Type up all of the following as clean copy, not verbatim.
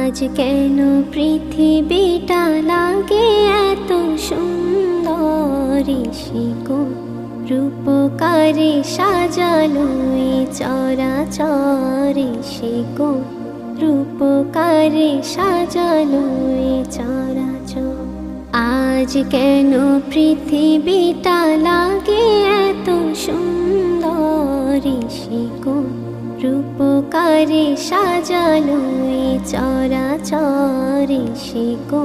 আজ কেন পৃথিবীটা লাগে এত সুন্দর, শিকো রূপকারে সাজালো এই চরাচর, শিকো রূপকারে সাজালো এই চরাচর। আজ কেন পৃথিবীটা লাগে এত সুন্দর, শিকো রূপকারে সাজালো এই চরাচর, শিকো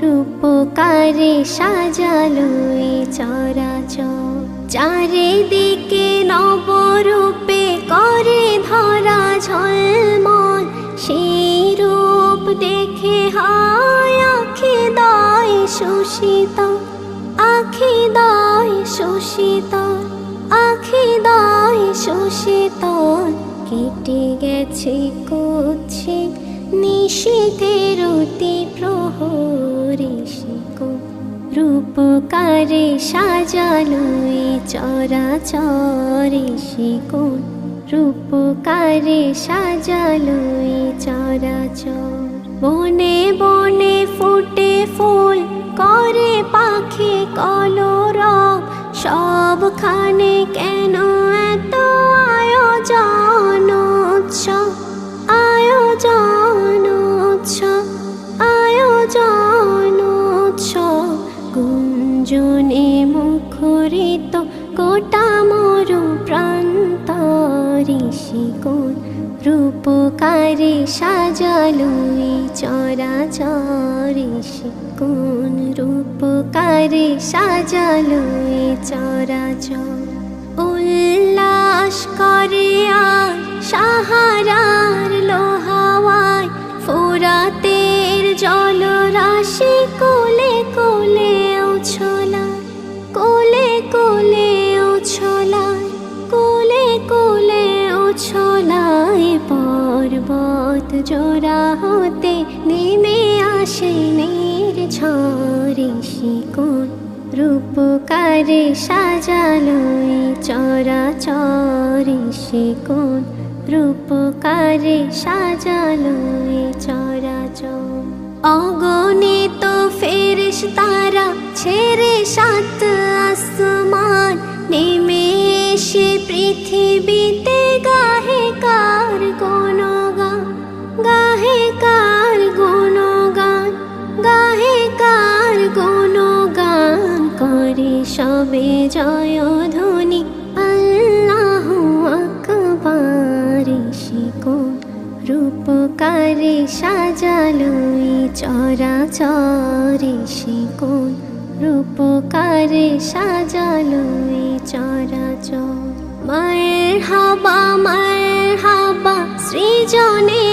রূপকারে সাজালো এই চরাচর। চারিদিকে নবরূপে করে ধরা ঝলমল, সেই রূপ দেখে হয় আখি দায় শোষিত, আখি দায় শোষিত, আখি দায় শোষিত। কেটে গেছে কুৎসে নিশীথের অতি প্রহরে, শিকো রূপকারে সাজালো এই চরাচর, শিকো রূপকারে সাজালো এই চরাচর। বনে বনে ফুটে ফুল করে পাখি কলরব, সবখানে কেন এত আয়োজন উৎসব, আয়োজন উৎসব, আয়োজন উৎসব। গুঞ্জনে মুখরিত গোটা মরু প্রান্তর, শিকো রূপকারে সাজালো এই চরাচর, শিকো রূপকারে সাজালো এই চরাচর। উল্লাস করে আর সাহারার লোহাওয়ায়, ফোরাতের জলরাশি কোলে কোলে উছলায়, কোলে কোলে উছলায়, কোলে কোলে উছলায়। পর্বত জোড়া হতে নেমে আসে নির্ঝরে, শিকো রূপকারে সাজালো এই চরাচর, শিকো রূপকারে সাজালো এই চরাচর। অগণিত ফেরেশতারা ছেড়ে সাত আসমান, নেমে এসে পৃথিবীতে গাহে কার গুণগান, গাহে কার গুণগান, গাহে কার গুণগান। করে সবে জয়ধ্বনি আল্লাহু আকবার, শিকো রূপকারে সাজালো এই চরাচর, শিকো রূপকারে সাজালো এই চরাচর। মারহাবা মারহাবা সৃজনে